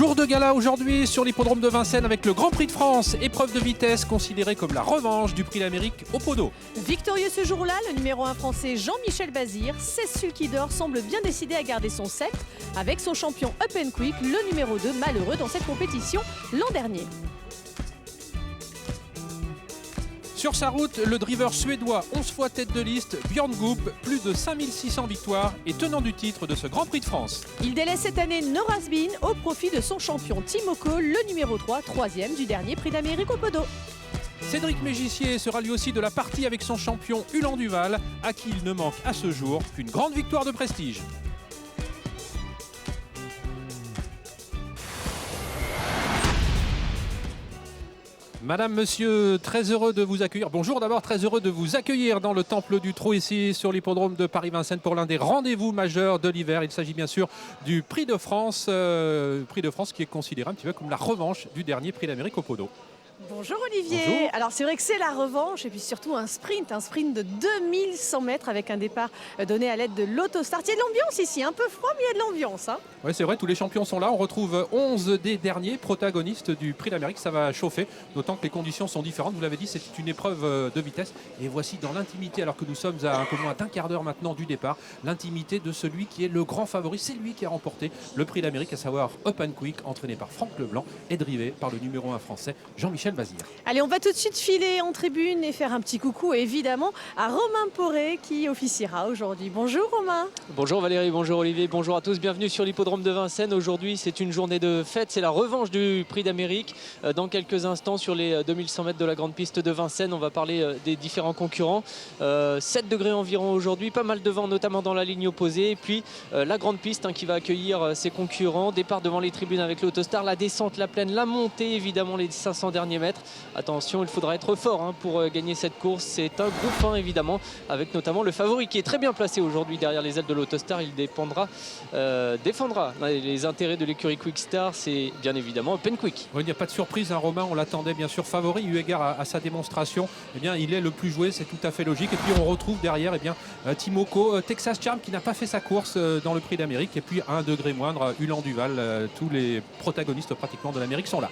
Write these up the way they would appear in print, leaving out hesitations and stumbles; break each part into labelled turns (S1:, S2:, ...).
S1: Jour de gala aujourd'hui sur l'hippodrome de Vincennes avec le Grand Prix de France, épreuve de vitesse considérée comme la revanche du Prix d'Amérique au Podo.
S2: Victorieux ce jour-là, le numéro 1 français Jean-Michel Bazir, 16 sulky d'or, semble bien décidé à garder son sceptre avec son champion Up and Quick, le numéro 2 malheureux dans cette compétition l'an dernier.
S1: Sur sa route, le driver suédois 11 fois tête de liste, Björn Goop, plus de 5600 victoires et tenant du titre de ce Grand Prix de France.
S2: Il délaisse cette année Norasbin au profit de son champion Timoko, le numéro 3, troisième du dernier Prix d'Amérique au Podo.
S1: Cédric Mégissier sera lui aussi de la partie avec son champion Ulan Duval, à qui il ne manque à ce jour qu'une grande victoire de prestige. Madame, monsieur, très heureux de vous accueillir. Bonjour d'abord, très heureux de vous accueillir dans le Temple du Trot ici sur l'hippodrome de Paris-Vincennes pour l'un des rendez-vous majeurs de l'hiver. Il s'agit bien sûr du Prix de France qui est considéré un petit peu comme la revanche du dernier Prix d'Amérique au Podo.
S2: Bonjour Olivier.
S1: Bonjour.
S2: Alors c'est vrai que c'est la revanche et puis surtout un sprint de 2100 mètres avec un départ donné à l'aide de l'autostart. Il y a de l'ambiance ici, un peu froid mais il y a de l'ambiance.
S1: Oui, c'est vrai, tous les champions sont là. On retrouve 11 des derniers protagonistes du Prix d'Amérique. Ça va chauffer, d'autant que les conditions sont différentes. Vous l'avez dit, c'est une épreuve de vitesse. Et voici dans l'intimité, alors que nous sommes à un peu moins d'un quart d'heure maintenant du départ, l'intimité de celui qui est le grand favori. C'est lui qui a remporté le Prix d'Amérique, à savoir Up and Quick, entraîné par Franck Leblanc et drivé par le numéro 1 français Jean-Michel Bazir.
S2: Allez, on va tout de suite filer en tribune et faire un petit coucou évidemment à Romain Poré qui officiera aujourd'hui. Bonjour Romain.
S3: Bonjour Valérie, bonjour Olivier, bonjour à tous, bienvenue sur l'hippodrome de Vincennes. Aujourd'hui c'est une journée de fête, c'est la revanche du Prix d'Amérique. Dans quelques instants sur les 2100 mètres de la grande piste de Vincennes, on va parler des différents concurrents. 7 degrés environ aujourd'hui, pas mal de vent notamment dans la ligne opposée. Et puis la grande piste qui va accueillir ses concurrents. Départ devant les tribunes avec l'autostar, la descente, la plaine, la montée évidemment les 500 derniers mètres. Attention, il faudra être fort pour gagner cette course. C'est un groupe 1 évidemment, avec notamment le favori qui est très bien placé aujourd'hui derrière les ailes de l'autostar. Il défendra les intérêts de l'écurie Quickstar. C'est bien évidemment Up and Quick.
S1: Oui, il n'y a pas de surprise, Romain, on l'attendait bien sûr favori, eu égard à sa démonstration. Eh bien, il est le plus joué, c'est tout à fait logique. Et puis on retrouve derrière Timoko, Texas Charm qui n'a pas fait sa course dans le Prix d'Amérique. Et puis à 1 degré moindre, Ulan Duval. Tous les protagonistes pratiquement de l'Amérique sont là.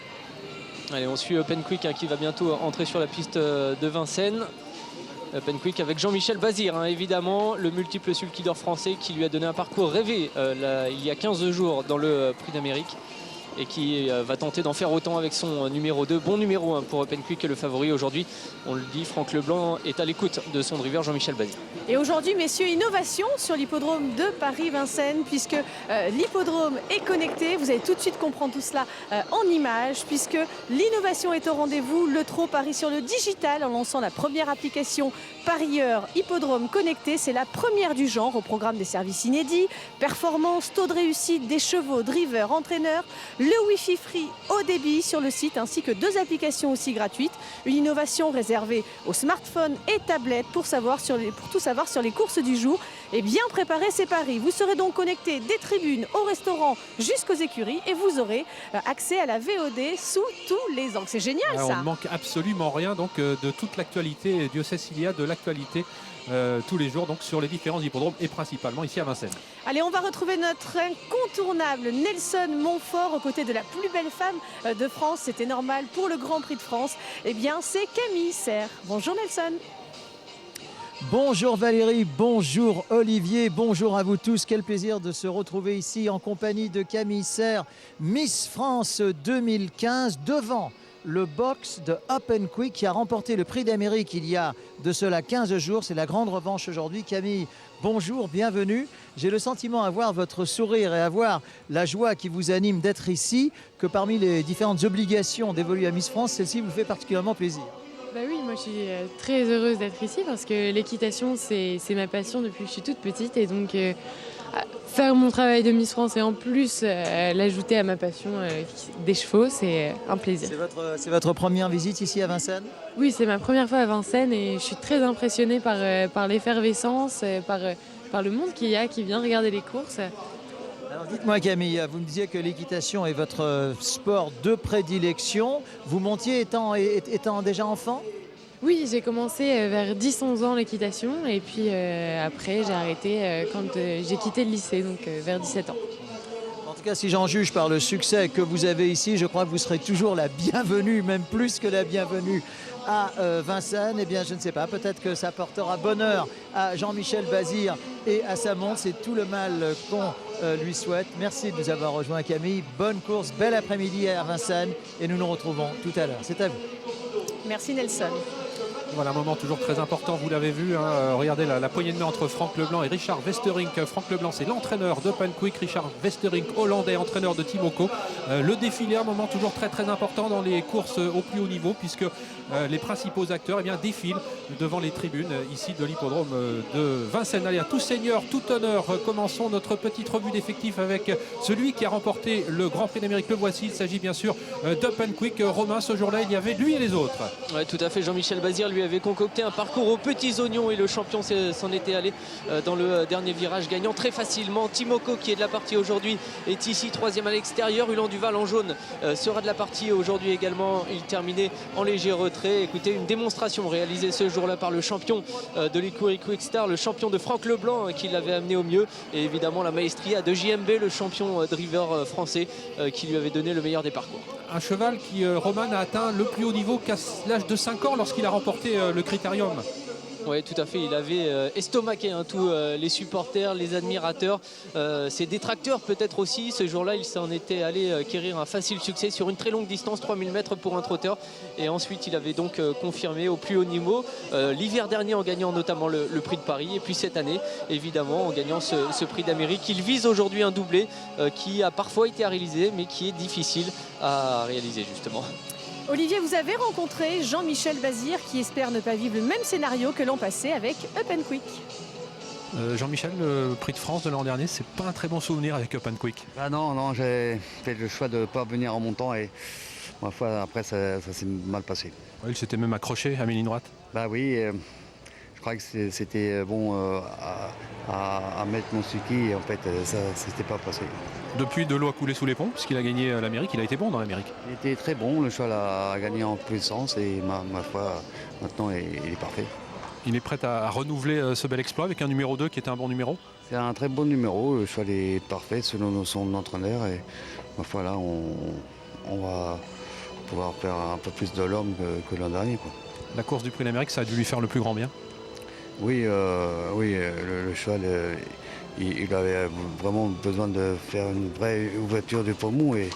S3: Allez, on suit Up and Quick qui va bientôt entrer sur la piste de Vincennes. Up and Quick avec Jean-Michel Bazir, évidemment, le multiple sulky d'or français qui lui a donné un parcours rêvé il y a 15 jours dans le Prix d'Amérique et qui va tenter d'en faire autant avec son numéro 2. Bon numéro 1 pour Up and Quick et le favori aujourd'hui. On le dit, Franck Leblanc est à l'écoute de son driver Jean-Michel Bazir.
S2: Et aujourd'hui, messieurs, innovation sur l'hippodrome de Paris-Vincennes, puisque l'hippodrome est connecté. Vous allez tout de suite comprendre tout cela en images, puisque l'innovation est au rendez-vous. Le trot parie sur le digital en lançant la première application parieur hippodrome connecté. C'est la première du genre au programme des services inédits. Performance, taux de réussite des chevaux, drivers, entraîneurs, le Wi-Fi free haut débit sur le site, ainsi que 2 applications aussi gratuites. Une innovation réservée aux smartphones et tablettes pour tout savoir sur les courses du jour et bien préparer ses paris. Vous serez donc connecté des tribunes au restaurant jusqu'aux écuries et vous aurez accès à la VOD sous tous les angles. C'est génial ça.
S1: On ne manque absolument rien de toute l'actualité. Dieu sait s'il y a de l'actualité tous les jours donc sur les différents hippodromes et principalement ici à Vincennes.
S2: Allez, on va retrouver notre incontournable Nelson Montfort aux côtés de la plus belle femme de France. C'était normal pour le Grand Prix de France. Eh bien, c'est Camille Serre. Bonjour Nelson.
S4: Bonjour Valérie, bonjour Olivier, bonjour à vous tous. Quel plaisir de se retrouver ici en compagnie de Camille Serre, Miss France 2015, devant le box de Up and Quick qui a remporté le Prix d'Amérique il y a de cela 15 jours. C'est la grande revanche aujourd'hui. Camille, bonjour, bienvenue. J'ai le sentiment à voir votre sourire et à voir la joie qui vous anime d'être ici, que parmi les différentes obligations dévolues à Miss France, celle-ci vous fait particulièrement plaisir.
S5: Bah oui, moi je suis très heureuse d'être ici parce que l'équitation c'est ma passion depuis que je suis toute petite et donc faire mon travail de Miss France et en plus l'ajouter à ma passion des chevaux, c'est un plaisir.
S4: C'est votre première visite ici à Vincennes ?
S5: Oui, c'est ma première fois à Vincennes et je suis très impressionnée par l'effervescence, par le monde qu'il y a qui vient regarder les courses.
S4: Alors dites-moi Camille, vous me disiez que l'équitation est votre sport de prédilection. Vous montiez étant déjà enfant ?
S5: Oui, j'ai commencé vers 10-11 ans l'équitation et puis après j'ai arrêté quand j'ai quitté le lycée, donc vers 17 ans.
S4: tout cas, si j'en juge par le succès que vous avez ici, je crois que vous serez toujours la bienvenue, même plus que la bienvenue à Vincennes. Eh bien, je ne sais pas, peut-être que ça portera bonheur à Jean-Michel Bazir et à sa montre. C'est tout le mal qu'on lui souhaite. Merci de nous avoir rejoints, Camille. Bonne course, bel après-midi à Vincennes et nous nous retrouvons tout à l'heure. C'est à vous.
S2: Merci Nelson.
S1: Voilà un moment toujours très important, vous l'avez vu, hein, regardez la poignée de main entre Franck Leblanc et Richard Westerink. Franck Leblanc, c'est l'entraîneur d'Open Quick, Richard Westerink, hollandais, entraîneur de Timoko. Le défilé, un moment toujours très très important dans les courses au plus haut niveau, puisque les principaux acteurs défilent devant les tribunes ici de l'hippodrome de Vincennes. Allez, à tout seigneur, tout honneur, commençons notre petite revue d'effectifs avec celui qui a remporté le Grand Prix d'Amérique. Le voici, il s'agit bien sûr d'Open Quick. Romain, ce jour-là, il y avait lui et les autres.
S3: Ouais, tout à fait, Jean-Michel Bazir lui avait concocté un parcours aux petits oignons et le champion s'en était allé dans le dernier virage, gagnant très facilement. Timoko, qui est de la partie aujourd'hui, est ici troisième à l'extérieur. Hulan Duval en jaune sera de la partie aujourd'hui également. Il terminait en léger retrait. Écoutez, une démonstration réalisée ce jour-là par le champion de l'écurie Quickstar, le champion de Franck Leblanc, qui l'avait amené au mieux, et évidemment la maestria de JMB, le champion driver français, qui lui avait donné le meilleur des parcours.
S1: Un cheval qui, Roman, a atteint le plus haut niveau qu'à l'âge de 5 ans lorsqu'il a remporté le Critérium.
S3: Oui, tout à fait. Il avait estomaqué tous les supporters, les admirateurs, ses détracteurs peut-être aussi. Ce jour-là, il s'en était allé acquérir un facile succès sur une très longue distance, 3000 mètres pour un trotteur. Et ensuite, il avait donc confirmé au plus haut niveau l'hiver dernier en gagnant notamment le prix de Paris. Et puis cette année, évidemment, en gagnant ce prix d'Amérique. Il vise aujourd'hui un doublé qui a parfois été réalisé, mais qui est difficile à réaliser justement.
S2: Olivier, vous avez rencontré Jean-Michel Bazir qui espère ne pas vivre le même scénario que l'an passé avec Open Quick.
S1: Jean-Michel, le prix de France de l'an dernier, c'est pas un très bon souvenir avec Open Quick.
S6: Ah non, j'ai fait le choix de ne pas venir en montant et ma foi, après ça s'est mal passé.
S1: Ouais, il s'était même accroché à mi-ligne droite.
S6: Bah oui, je crois que c'était bon à mettre mon ski et en fait ça s'était pas passé.
S1: Depuis, de l'eau a coulé sous les ponts, puisqu'il a gagné l'Amérique. Il a été bon dans l'Amérique.
S6: Il était très bon, le cheval a gagné en puissance et ma foi, maintenant il est parfait.
S1: Il est prêt à renouveler ce bel exploit avec un numéro 2 qui était un bon numéro.
S6: C'est un très bon numéro, le cheval est parfait selon son entraîneur et ma foi là on va pouvoir faire un peu plus de l'homme que l'an dernier, quoi.
S1: La course du prix d'Amérique, ça a dû lui faire le plus grand bien.
S6: Oui, le cheval, il avait vraiment besoin de faire une vraie ouverture du poumon et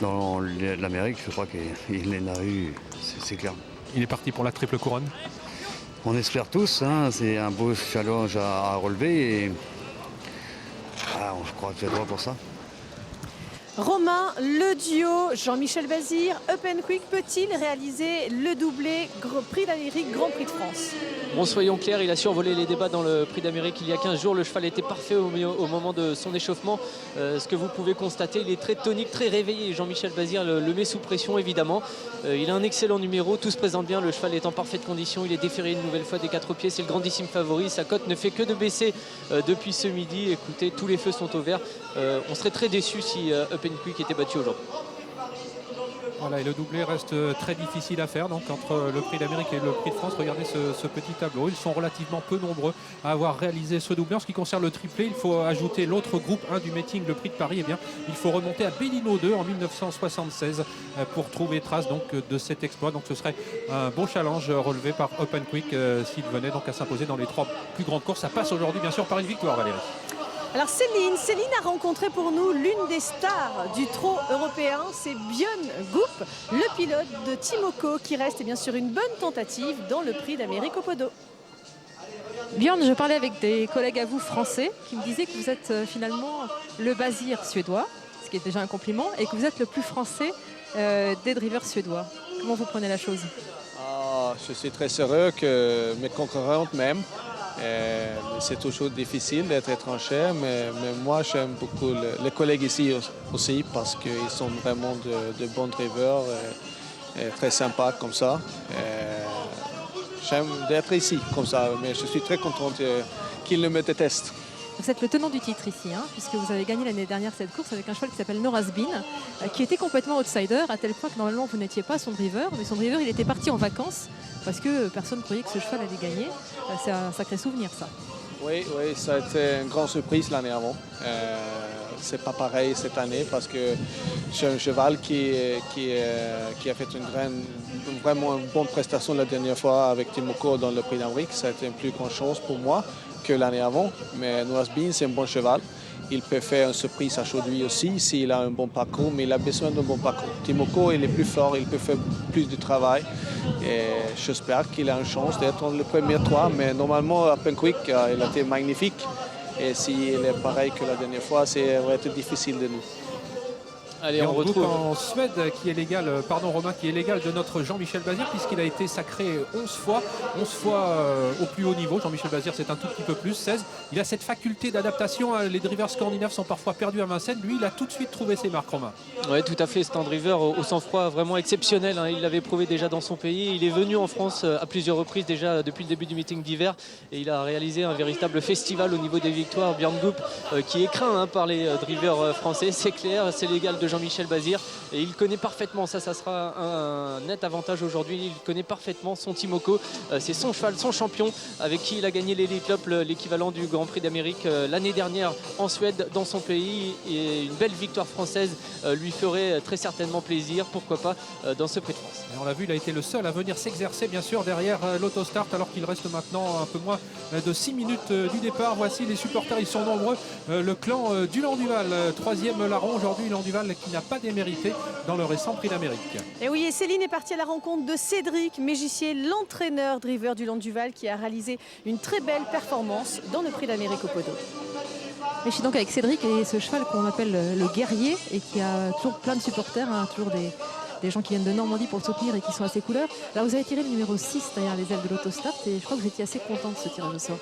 S6: dans l'Amérique, je crois qu'il en a eu, c'est clair.
S1: Il est parti pour la triple couronne.
S6: On espère tous, hein, c'est un beau challenge à relever et je crois que j'ai droit pour ça.
S2: Romain, le duo Jean-Michel Bazir, Open Quick peut-il réaliser le doublé Prix d'Amérique, Grand Prix de France?
S3: Bon, soyons clairs, il a survolé les débats dans le Prix d'Amérique il y a 15 jours. Le cheval était parfait au moment de son échauffement. Ce que vous pouvez constater, il est très tonique, très réveillé. Jean-Michel Bazir le met sous pression, évidemment. Il a un excellent numéro, tout se présente bien. Le cheval est en parfaite condition. Il est déféré une nouvelle fois des 4 pieds. C'est le grandissime favori. Sa cote ne fait que de baisser depuis ce midi. Écoutez, tous les feux sont au vert. On serait très déçus si Open Quick était battu aujourd'hui.
S1: Voilà, et le doublé reste très difficile à faire donc entre le prix d'Amérique et le prix de France. Regardez ce petit tableau, ils sont relativement peu nombreux à avoir réalisé ce doublé. En ce qui concerne le triplé, il faut ajouter l'autre groupe 1 du meeting, le prix de Paris. Eh bien, il faut remonter à Bellino 2 en 1976 pour trouver trace donc de cet exploit. Donc ce serait un beau challenge relevé par Open Quick s'il venait donc à s'imposer dans les 3 plus grandes courses. Ça passe aujourd'hui bien sûr par une victoire, Valérie.
S2: Alors Céline a rencontré pour nous l'une des stars du trot européen, c'est Björn Goop, le pilote de Timoko qui reste bien sûr une bonne tentative dans le prix d'Amérique au Podo.
S7: Björn, je parlais avec des collègues à vous français qui me disaient que vous êtes finalement le Bazir suédois, ce qui est déjà un compliment, et que vous êtes le plus français des drivers suédois. Comment vous prenez la chose?
S8: Je suis très heureux que mes concurrentes m'aiment. C'est toujours difficile d'être étranger, mais moi j'aime beaucoup les collègues ici aussi parce qu'ils sont vraiment de bons drivers et très sympas comme ça. J'aime d'être ici comme ça, mais je suis très content qu'ils ne me détestent.
S7: Vous êtes le tenant du titre ici, hein, puisque vous avez gagné l'année dernière cette course avec un cheval qui s'appelle Norazbin, qui était complètement outsider, à tel point que normalement vous n'étiez pas son driver, mais son driver il était parti en vacances parce que personne ne croyait que ce cheval allait gagner. C'est un sacré souvenir ça.
S8: Oui, ça a été une grande surprise l'année avant. c'est pas pareil cette année parce que c'est un cheval qui a fait vraiment une bonne prestation la dernière fois avec Timoko dans le Prix d'Amérique. Ça a été une plus grande chance pour moi que l'année avant. Mais Noas Bean, c'est un bon cheval. Il peut faire une surprise à Chaudhuy aussi s'il a un bon parcours, mais il a besoin d'un bon parcours. Timoko, il est plus fort, il peut faire plus de travail. Et j'espère qu'il a une chance d'être dans le premier 3. Mais normalement, Open Quick, il a été magnifique. Et s'il est pareil que la dernière fois, ça va être difficile de nous.
S3: Allez,
S1: Et
S3: on
S1: on retrouve
S3: retrouve.
S1: en Suède qui est l'égal, Romain, qui est l'égal de notre Jean-Michel Bazir puisqu'il a été sacré 11 fois au plus haut niveau. Jean-Michel Bazir, c'est un tout petit peu plus, 16. Il a cette faculté d'adaptation. Les drivers scandinaves sont parfois perdus à Vincennes. Lui, il a tout de suite trouvé ses marques, Romain.
S3: Oui, tout à fait. C'est un driver au sang-froid vraiment exceptionnel. Il l'avait prouvé déjà dans son pays. Il est venu en France à plusieurs reprises déjà depuis le début du meeting d'hiver. Et il a réalisé un véritable festival au niveau des victoires. Björn Goop qui est craint par les drivers français. C'est clair, c'est l'égal de Jean-Michel Bazir. Et il connaît parfaitement, ça sera un net avantage aujourd'hui. Il connaît parfaitement son Timoko. C'est son cheval, son champion avec qui il a gagné l'Elite Cup, l'équivalent du Grand Prix d'Amérique l'année dernière en Suède, dans son pays. Et une belle victoire française lui ferait très certainement plaisir, pourquoi pas, dans ce Prix de France.
S1: Et on l'a vu, il a été le seul à venir s'exercer, bien sûr, derrière l'autostart, alors qu'il reste maintenant un peu moins de 6 minutes du départ. Voici les supporters, ils sont nombreux. Le clan du Landuval, troisième larron aujourd'hui, Landuval qui n'a pas démérité dans le récent Prix d'Amérique.
S2: Et oui, et Céline est partie à la rencontre de Cédric Mégissier, l'entraîneur driver du Landuval, qui a réalisé une très belle performance dans le Prix d'Amérique au Podo.
S7: Et je suis donc avec Cédric et ce cheval qu'on appelle le guerrier et qui a toujours plein de supporters, toujours des gens qui viennent de Normandie pour le soutenir et qui sont à ses couleurs. Là, vous avez tiré le numéro 6 derrière les ailes de l'autostart et je crois que vous étiez assez content de ce tirage au sort.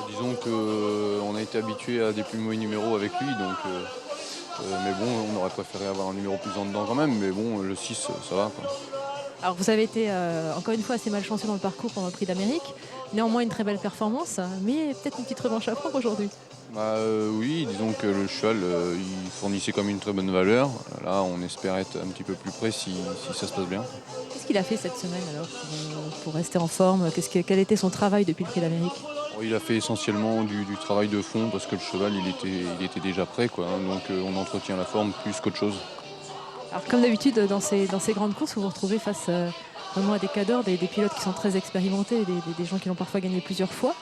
S9: Disons qu'on a été habitué à des plus mauvais numéros avec lui, donc, mais bon, on aurait préféré avoir un numéro plus en dedans quand même, mais bon, le 6, ça va, quoi.
S7: Alors vous avez été encore une fois assez malchanceux dans le parcours pendant le Prix d'Amérique. Néanmoins une très belle performance, mais peut-être une petite revanche à prendre aujourd'hui.
S9: Oui, disons que le cheval, il fournissait comme une très bonne valeur. Là, on espère être un petit peu plus près si ça se passe bien.
S7: Qu'est-ce qu'il a fait cette semaine alors pour rester en forme? Quel était son travail depuis le Prix d'Amérique?
S9: Il a fait essentiellement du travail de fond parce que le cheval, il était déjà prêt, quoi, hein, donc on entretient la forme plus qu'autre chose.
S7: Alors comme d'habitude dans ces grandes courses, vous vous retrouvez face vraiment à des cadors, des pilotes qui sont très expérimentés, des gens qui l'ont parfois gagné plusieurs fois.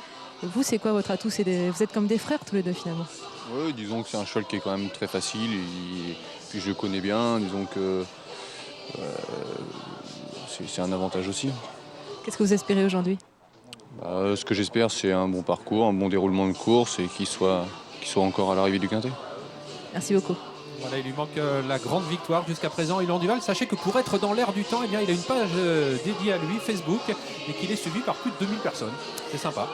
S7: Et vous, c'est quoi votre atout? Vous êtes comme des frères tous les deux finalement.
S9: Oui, disons que c'est un cheval qui est quand même très facile et puis je le connais bien, disons que c'est un avantage aussi.
S7: Qu'est-ce que vous espérez aujourd'hui?
S9: Ce que j'espère, c'est un bon parcours, un bon déroulement de course et qu'il soit encore à l'arrivée du Quintet.
S7: Merci beaucoup.
S1: Voilà, il lui manque la grande victoire jusqu'à présent. Ilan Duval, sachez que pour être dans l'air du temps, eh bien, il a une page dédiée à lui, Facebook, et qu'il est suivi par plus de 2000 personnes. C'est sympa.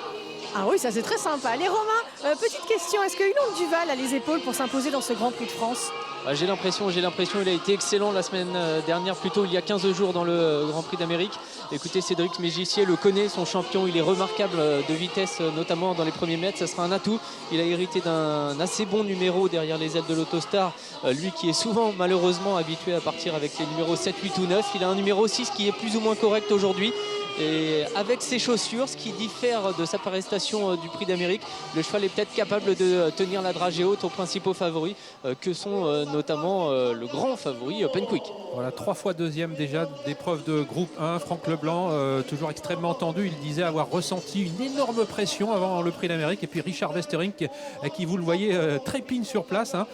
S2: Ah oui, ça c'est très sympa. Allez Romain, petite question, est-ce que Ilan Duval a les épaules pour s'imposer dans ce Grand Prix de France?
S3: J'ai l'impression, il a été excellent la semaine dernière, plutôt il y a 15 jours dans le Grand Prix d'Amérique. Écoutez, Cédric Mégissier le connaît, son champion, il est remarquable de vitesse, notamment dans les premiers mètres, ça sera un atout. Il a hérité d'un assez bon numéro derrière les ailes de l'autostar, lui qui est souvent malheureusement habitué à partir avec les numéros 7, 8 ou 9. Il a un numéro 6 qui est plus ou moins correct aujourd'hui. Et avec ses chaussures, ce qui diffère de sa prestation du Prix d'Amérique, le cheval est peut-être capable de tenir la dragée haute aux principaux favoris que sont notamment le grand favori Open Quick.
S1: Voilà, 3 fois deuxième déjà d'épreuve de groupe 1. Franck Leblanc, toujours extrêmement tendu. Il disait avoir ressenti une énorme pression avant le Prix d'Amérique. Et puis Richard Westering, qui vous le voyez, trépigne sur place. Hein.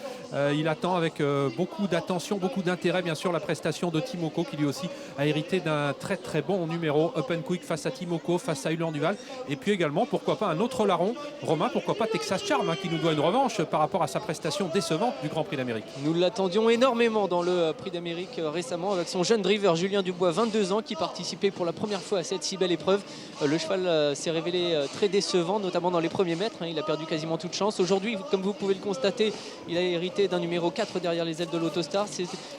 S1: Il attend avec beaucoup d'attention, beaucoup d'intérêt, bien sûr, la prestation de Timoko, qui lui aussi a hérité d'un très très bon numéro. Open Quick face à Timoko, face à Ilan Duval. Et puis également, pourquoi pas un autre larron. Romain, pourquoi pas Texas Charm, hein, qui nous doit une revanche par rapport à sa prestation décevante du Grand Prix d'Amérique.
S3: Nous l'attendions énormément dans le Prix d'Amérique récemment avec son jeune driver Julien Dubois, 22 ans, qui participait pour la première fois à cette si belle épreuve. Le cheval s'est révélé très décevant, notamment dans les premiers mètres. Hein, il a perdu quasiment toute chance. Aujourd'hui, comme vous pouvez le constater, il a hérité d'un numéro 4 derrière les ailes de l'autostar.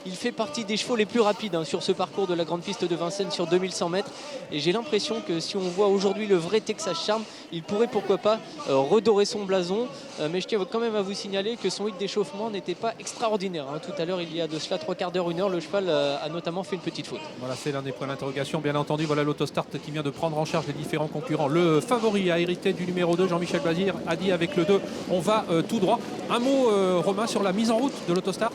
S3: Il fait partie des chevaux les plus rapides, hein, sur ce parcours de la grande piste de Vincennes sur 2100 mètres. Et j'ai l'impression que si on voit aujourd'hui le vrai Texas Charm, il pourrait pourquoi pas redorer son blason. Mais je tiens quand même à vous signaler que son hit d'échauffement n'était pas extraordinaire. Tout à l'heure, il y a de cela 3/4 d'heure, 1 heure, le cheval a notamment fait une petite faute.
S1: Voilà, c'est l'un des points d'interrogation, bien entendu. Voilà l'autostart qui vient de prendre en charge les différents concurrents. Le favori a hérité du numéro 2, Jean-Michel Bazir a dit avec le 2, on va tout droit. Un mot, Romain, sur la mise en route de l'autostart.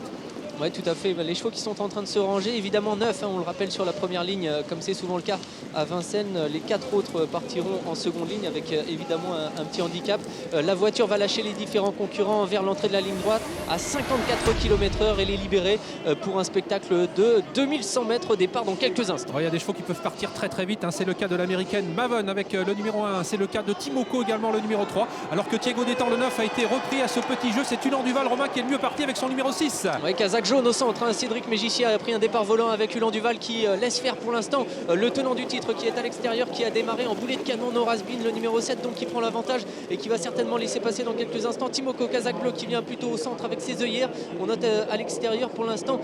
S3: Oui, tout à fait. Les chevaux qui sont en train de se ranger, évidemment 9, on le rappelle, sur la première ligne, comme c'est souvent le cas à Vincennes. Les 4 autres partiront en seconde ligne avec évidemment un petit handicap. La voiture va lâcher les différents concurrents vers l'entrée de la ligne droite à 54 km/h et les libérer pour un spectacle de 2100 mètres au départ dans quelques instants.
S1: Il y a des chevaux qui peuvent partir très très vite. C'est le cas de l'américaine Maven avec le numéro 1. C'est le cas de Timoko également, le numéro 3. Alors que Thiago Détang, le 9, a été repris à ce petit jeu. C'est Ulan Duval, Romain, qui est le mieux parti avec son numéro 6.
S3: Ouais, Kazakh jaune au centre. Cédric Mégissier a pris un départ volant avec Ulan Duval qui laisse faire pour l'instant le tenant du titre qui est à l'extérieur, qui a démarré en boulet de canon, Norazbin, le numéro 7, donc qui prend l'avantage et qui va certainement laisser passer dans quelques instants Timoko, Kazakh bleu qui vient plutôt au centre avec ses œillères. On note à l'extérieur pour l'instant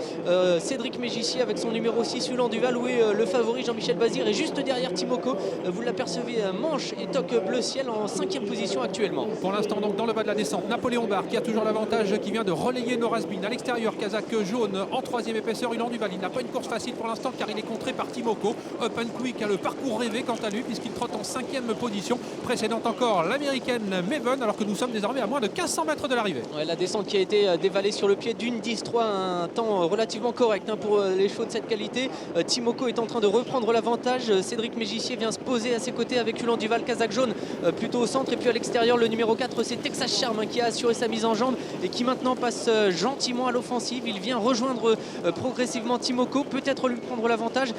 S3: Cédric Mégissier avec son numéro 6, Ulan Duval, où est le favori Jean-Michel Bazir, et juste derrière Timoko, vous l'apercevez, Manche et Toc bleu ciel en 5e position actuellement.
S1: Pour l'instant, donc dans le bas de la descente, Napoléon Barre qui a toujours l'avantage, qui vient de relayer Norazbin. À l'extérieur, Kazakh jaune en 3e épaisseur, Ulan Duval. Il n'a pas une course facile pour l'instant car il est contré par Timoko. Open Quick a le parcours rêvé quant à lui puisqu'il trotte en 5e position. Précédente encore l'américaine Maven, alors que nous sommes désormais à moins de 1500 mètres de l'arrivée.
S3: Ouais, la descente qui a été dévalée sur le pied d'une 10-3, un temps relativement correct pour les chevaux de cette qualité. Timoko est en train de reprendre l'avantage. Cédric Mégissier vient se poser à ses côtés avec Ulan Duval, Kazakh jaune plutôt au centre, et puis à l'extérieur le numéro 4, c'est Texas Charm qui a assuré sa mise en jambe et qui maintenant passe gentiment à l'offensive. Il vient rejoindre progressivement Timoko, peut-être lui prendre l'avantage.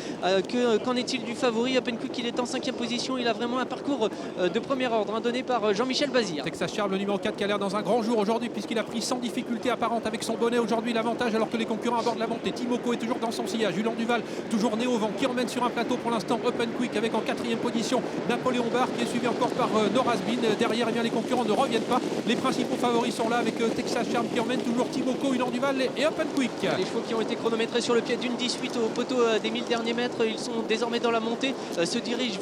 S3: Qu'en est-il du favori Open Quick? Il est en 5e position, il a vraiment un parcours de premier ordre donné par Jean-Michel Bazir.
S1: Texas Charm, le numéro 4, qui a l'air dans un grand jour aujourd'hui puisqu'il a pris sans difficulté apparente avec son bonnet aujourd'hui l'avantage alors que les concurrents abordent la montée. Timoko est toujours dans son sillage, Ulan Duval toujours né au vent qui emmène sur un plateau pour l'instant Open Quick avec en 4e position Napoléon Barre qui est suivi encore par Norazbin. Derrière, les concurrents ne reviennent pas. Les principaux favoris sont là avec Texas Charm qui emmène toujours Timoko, Ulan Duval et Open Quick.
S3: Les chevaux qui ont été chronométrés sur le pied d'une 18 au poteau des 1000 derniers mètres, ils sont désormais dans la montée, se dirigent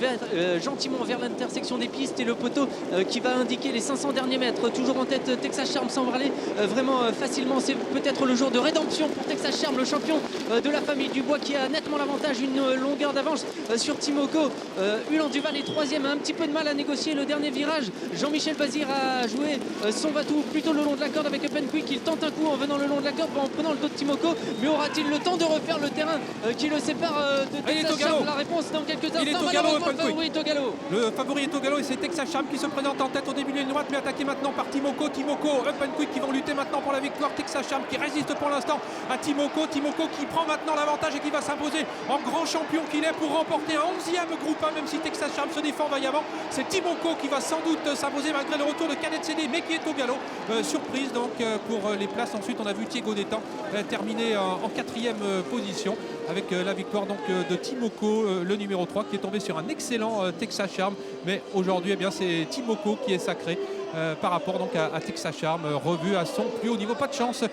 S3: gentiment vers l'intersection des pistes et le poteau qui va indiquer les 500 derniers mètres. Toujours en tête Texas Charm sans aller vraiment facilement. C'est peut-être le jour de rédemption pour Texas Charm, le champion de la famille Dubois, qui a nettement l'avantage, une longueur d'avance sur Timoko. Ulan Duval est 3e, a un petit peu de mal à négocier le dernier virage. Jean-Michel Bazir a joué son va-tout plutôt le long de la corde avec Open Quick. Il tente un coup en venant le long de la corde, en prenant le dos de Timoko, mais aura-t-il le temps de refaire le terrain qui le sépare de Texas Charm? La réponse dans quelques instants.
S1: Il est au galop, Open Quick.
S3: Est au galop.
S1: Le favori est au galop et c'est Texas Charm qui se présente en tête au début de la ligne droite, mais attaqué maintenant par Timoko, Open Quick qui vont lutter maintenant pour la victoire. Texas Charm qui résiste pour l'instant à Timoko qui prend maintenant l'avantage et qui va s'imposer en grand champion qu'il est pour remporter un 11e groupe 1, même si Texas Charm se défend vaillamment. C'est Timoko qui va sans doute s'imposer malgré le retour de Cadet CD, mais qui est au galop. Surprise donc pour les places. Ensuite on a vu Thiago Détang terminer en 4e position avec la victoire donc de Timoko, le numéro 3, qui est tombé sur un excellent Texas Charm. Mais aujourd'hui, c'est Timoko qui est sacré par rapport donc à Texas Charm, revu à son plus haut niveau. Pas de chance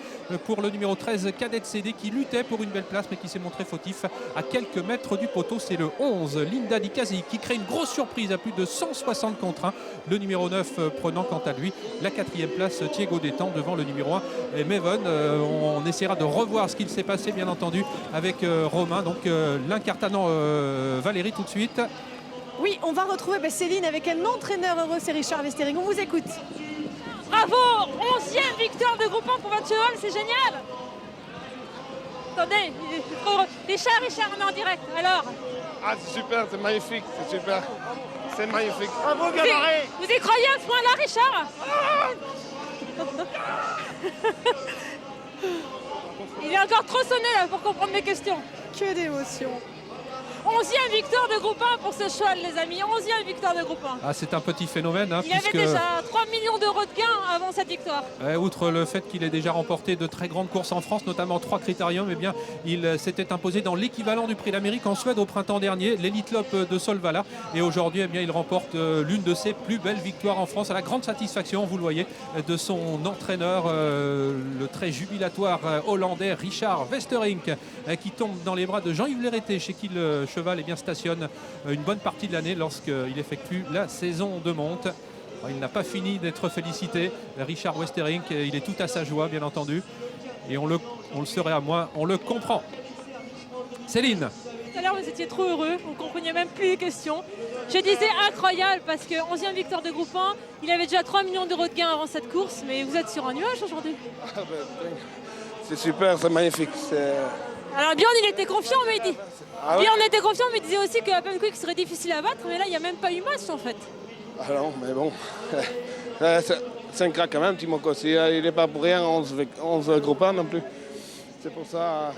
S1: pour le numéro 13, Cadet CD, qui luttait pour une belle place mais qui s'est montré fautif à quelques mètres du poteau. C'est le 11, Linda Di Casi, qui crée une grosse surprise à plus de 160 contre 1. Le numéro 9 prenant quant à lui la 4e place, Thiago Détang, devant le numéro 1 et Maven. On essaiera de revoir ce qu'il s'est passé bien entendu avec Romain, donc l'incartanant Valérie tout de suite.
S2: Oui, on va retrouver Céline avec un entraîneur heureux, c'est Richard Westering. On vous écoute.
S10: Bravo, 11e victoire de groupe 1 pour votre cheval, c'est génial. Attendez, Richard, on est en direct, alors.
S11: Ah, c'est super, c'est magnifique, c'est super. C'est magnifique.
S10: Bravo, Gabaret. Vous y croyez à ce point-là, Richard? Il est encore trop sonné là pour comprendre mes questions.
S2: Que d'émotion.
S10: 11e victoire de groupe 1 pour ce cheval, les amis. 11e victoire de groupe 1.
S1: C'est un petit phénomène.
S10: Il avait déjà 3 millions d'euros de gains avant cette victoire.
S1: Outre le fait qu'il ait déjà remporté de très grandes courses en France, notamment 3 critériums, il s'était imposé dans l'équivalent du Prix d'Amérique en Suède au printemps dernier, l'Elite Lop de Solvala. Et aujourd'hui, il remporte l'une de ses plus belles victoires en France, à la grande satisfaction, vous le voyez, de son entraîneur, le très jubilatoire hollandais Richard Westering, qui tombe dans les bras de Jean-Yves Léreté, chez qui le cheval stationne une bonne partie de l'année lorsqu'il effectue la saison de monte. Il n'a pas fini d'être félicité. Richard Westerink, il est tout à sa joie, bien entendu. Et on le serait à moins, on le comprend. Céline.
S10: Tout à l'heure, vous étiez trop heureux, vous ne compreniez même plus les questions. Je disais incroyable parce que 11e victoire de groupe 1, il avait déjà 3 millions d'euros de gains avant cette course, mais vous êtes sur un nuage aujourd'hui.
S11: C'est super, c'est magnifique.
S10: Alors Björn, il était confiant, mais il dit.
S11: Ah ouais.
S10: Björn était confiant, mais il disait aussi que Open Quick serait difficile à battre, mais là, il n'y a même pas eu match en fait.
S11: Ah non, mais bon. C'est un crack quand même, Timoko. Il n'est pas pour rien 11 groupes 1 non plus. C'est pour ça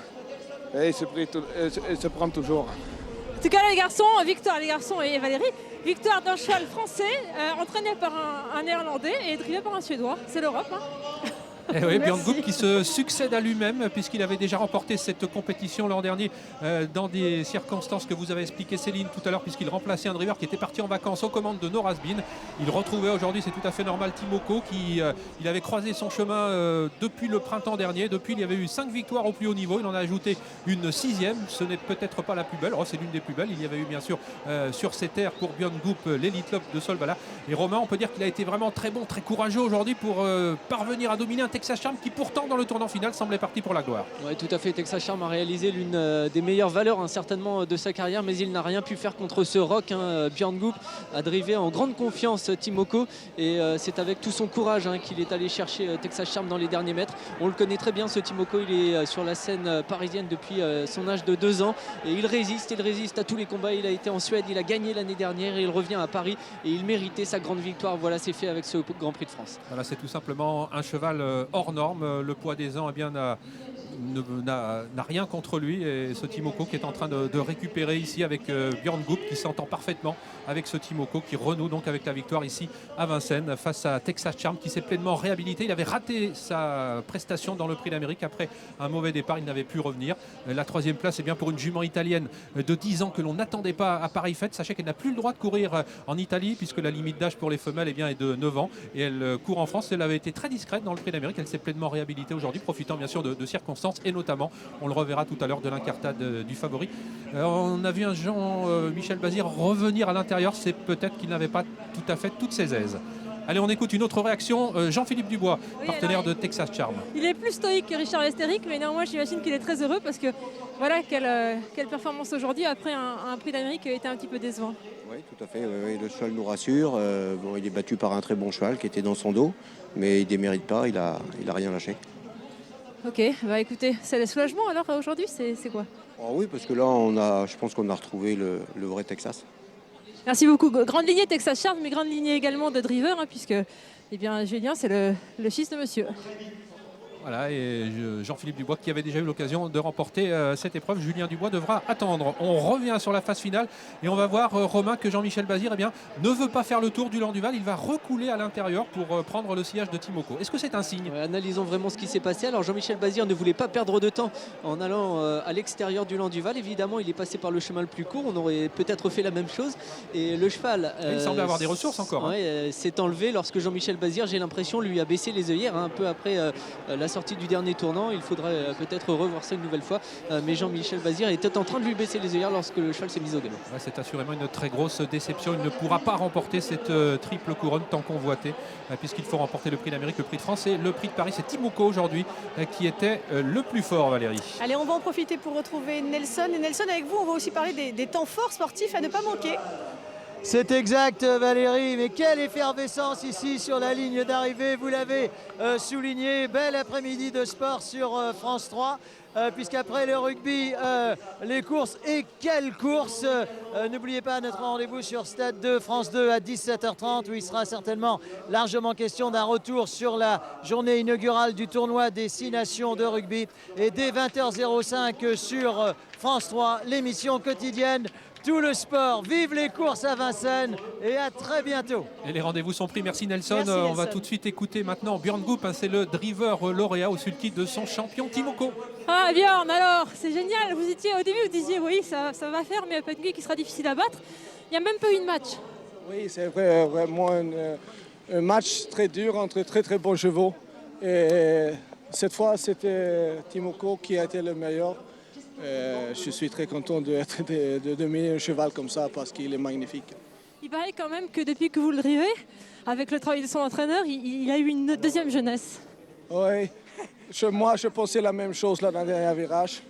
S11: il se prend toujours.
S10: En tout cas, les garçons, Victor, les garçons et Valérie, victoire d'un cheval français, entraîné par un néerlandais et drivé par un suédois. C'est l'Europe. Hein.
S1: Et oui, Björn Goop qui se succède à lui-même puisqu'il avait déjà remporté cette compétition l'an dernier dans des circonstances que vous avez expliquées Céline tout à l'heure, puisqu'il remplaçait un driver qui était parti en vacances aux commandes de Nora Sbin. Il retrouvait aujourd'hui, c'est tout à fait normal, Timoko qui il avait croisé son chemin depuis le printemps dernier. Depuis, il y avait eu 5 victoires au plus haut niveau. Il en a ajouté une 6e. Ce n'est peut-être pas la plus belle. Oh, c'est l'une des plus belles. Il y avait eu bien sûr sur ces terres pour Björn Goop l'Elite Lopp de Solvalla. Et Romain, on peut dire qu'il a été vraiment très bon, très courageux aujourd'hui pour parvenir à dominer un Texas Charm qui pourtant dans le tournant final semblait parti pour la gloire.
S3: Oui, tout à fait. Texas Charm a réalisé l'une des meilleures valeurs certainement de sa carrière, mais il n'a rien pu faire contre ce rock. Björn Goop a drivé en grande confiance Timoko et c'est avec tout son courage qu'il est allé chercher Texas Charm dans les derniers mètres. On le connaît très bien ce Timoko, il est sur la scène parisienne depuis son âge de 2 ans et il résiste à tous les combats. Il a été en Suède, il a gagné l'année dernière et il revient à Paris et il méritait sa grande victoire. Voilà, c'est fait avec ce Grand Prix de France.
S1: Voilà, c'est tout simplement un cheval hors norme. Le poids des ans n'a rien contre lui et ce Timoko qui est en train de récupérer ici avec Björn Goop qui s'entend parfaitement avec ce Timoko qui renoue donc avec la victoire ici à Vincennes face à Texas Charm qui s'est pleinement réhabilité. Il avait raté sa prestation dans le Prix d'Amérique après un mauvais départ, il n'avait pu revenir. La 3e place est bien pour une jument italienne de 10 ans que l'on n'attendait pas à pareille fête. Sachez qu'elle n'a plus le droit de courir en Italie puisque la limite d'âge pour les femelles est de 9 ans et elle court en France. Elle avait été très discrète dans le Prix d'Amérique, elle s'est pleinement réhabilitée aujourd'hui, profitant bien sûr de circonstances et notamment, on le reverra tout à l'heure, de l'incartade du favori. On a vu un Jean-Michel Bazir revenir à l'intérieur, c'est peut-être qu'il n'avait pas tout à fait toutes ses aises. Allez, on écoute une autre réaction, Jean-Philippe Dubois, partenaire de Texas Charm.
S10: Il est plus stoïque que Richard Westerink, mais néanmoins j'imagine qu'il est très heureux parce que voilà, quelle performance aujourd'hui après un Prix d'Amérique qui a été un petit peu décevant.
S12: Oui, tout à fait. Oui, le cheval nous rassure. Il est battu par un très bon cheval qui était dans son dos, mais il ne démérite pas, il a rien lâché.
S10: Ok, bah écoutez, c'est le soulagement alors aujourd'hui, c'est quoi?
S12: Oui, parce que là, je pense qu'on a retrouvé le vrai Texas.
S10: Merci beaucoup. Grande lignée Texas Charm, mais grande lignée également de driver, puisque Julien, c'est le fils de monsieur.
S1: Voilà, et Jean-Philippe Dubois qui avait déjà eu l'occasion de remporter cette épreuve. Julien Dubois devra attendre. On revient sur la phase finale et on va voir Romain que Jean-Michel Bazir ne veut pas faire le tour du Landuval. Il va recouler à l'intérieur pour prendre le sillage de Timoko. Est-ce que c'est un signe?
S3: Analysons vraiment ce qui s'est passé. Alors Jean-Michel Bazir ne voulait pas perdre de temps en allant à l'extérieur du Landuval. Évidemment, il est passé par le chemin le plus court. On aurait peut-être fait la même chose. Et le cheval...
S1: il semblait avoir des ressources encore.
S3: S'est enlevé lorsque Jean-Michel Bazir, j'ai l'impression, lui a baissé les œillères un peu après la sortie du dernier tournant. Il faudrait peut-être revoir ça une nouvelle fois, mais Jean-Michel Bazir était en train de lui baisser les œillères lorsque le cheval s'est mis au galop.
S1: C'est assurément une très grosse déception. Il ne pourra pas remporter cette triple couronne tant convoitée, puisqu'il faut remporter le Prix d'Amérique, le Prix de France et le Prix de Paris. C'est Timoko aujourd'hui qui était le plus fort, Valérie.
S2: Allez, on va en profiter pour retrouver Nelson. Et Nelson, avec vous, on va aussi parler des temps forts sportifs à ne pas manquer.
S4: C'est exact Valérie, mais quelle effervescence ici sur la ligne d'arrivée, vous l'avez souligné, bel après-midi de sport sur France 3. Puisqu'après le rugby, les courses, et quelles courses! N'oubliez pas notre rendez-vous sur Stade 2, France 2 à 17h30 où il sera certainement largement question d'un retour sur la journée inaugurale du tournoi des 6 nations de rugby. Et dès 20h05 sur France 3, l'émission quotidienne Tout le sport. Vive les courses à Vincennes et à très bientôt.
S1: Et les rendez-vous sont pris. Merci Nelson.
S2: Merci,
S1: On va
S2: Nelson.
S1: tout de suite écouter maintenant Björn Goop. C'est le driver lauréat au sulky de son champion Timoko.
S10: Ah Björn, alors, c'est génial. Vous étiez au début, vous disiez oui, ça va faire, mais Open Quick qui sera difficile à battre. Il n'y a même pas eu de match.
S8: Oui, c'est vraiment un match très dur entre très bons chevaux. Et cette fois, c'était Timoko qui a été le meilleur. Je suis très content de dominer un cheval comme ça parce qu'il est magnifique.
S10: Il paraît quand même que depuis que vous le drivez, avec le travail de son entraîneur, il a eu une deuxième jeunesse.
S13: Oui, moi je pensais la même chose là dans le dernier virage.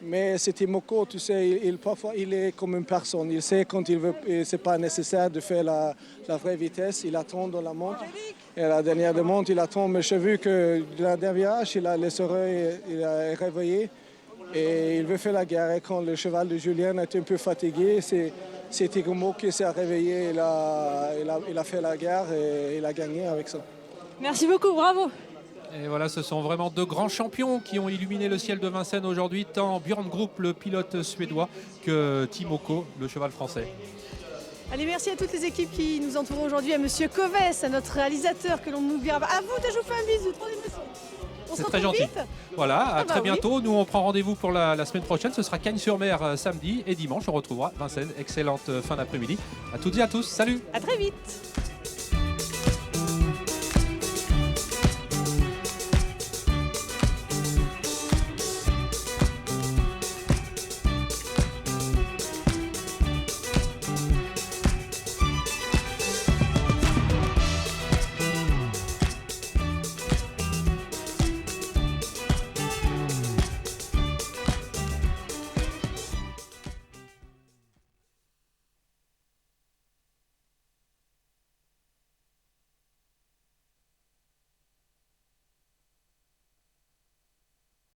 S13: Mais c'est Timoko, tu sais, parfois il est comme une personne. Il sait quand il veut, c'est pas nécessaire de faire la vraie vitesse. Il attend dans la montre. Et à la dernière de montre, il attend. Mais j'ai vu que dans le dernier virage, il a les oreilles, il a réveillé. Et il veut faire la guerre. Et quand le cheval de Julien est un peu fatigué, c'est Timoko qui s'est réveillé. Il a fait la guerre et il a gagné avec ça.
S10: Merci beaucoup, bravo.
S1: Et voilà, ce sont vraiment deux grands champions qui ont illuminé le ciel de Vincennes aujourd'hui, tant Björn Group, le pilote suédois, que Timoko, le cheval français.
S2: Allez, merci à toutes les équipes qui nous entourent aujourd'hui, à Monsieur Coves, à notre réalisateur que l'on n'oubliera pas. À vous, je vous fais un bisou.
S1: C'est très gentil.
S2: Vite.
S1: Voilà, à très
S2: oui.
S1: bientôt. Nous, on prend rendez-vous pour la semaine prochaine. Ce sera Cagnes-sur-Mer samedi et dimanche. On retrouvera Vincennes. Excellente fin d'après-midi. À toutes et à tous. Salut.
S2: À très vite.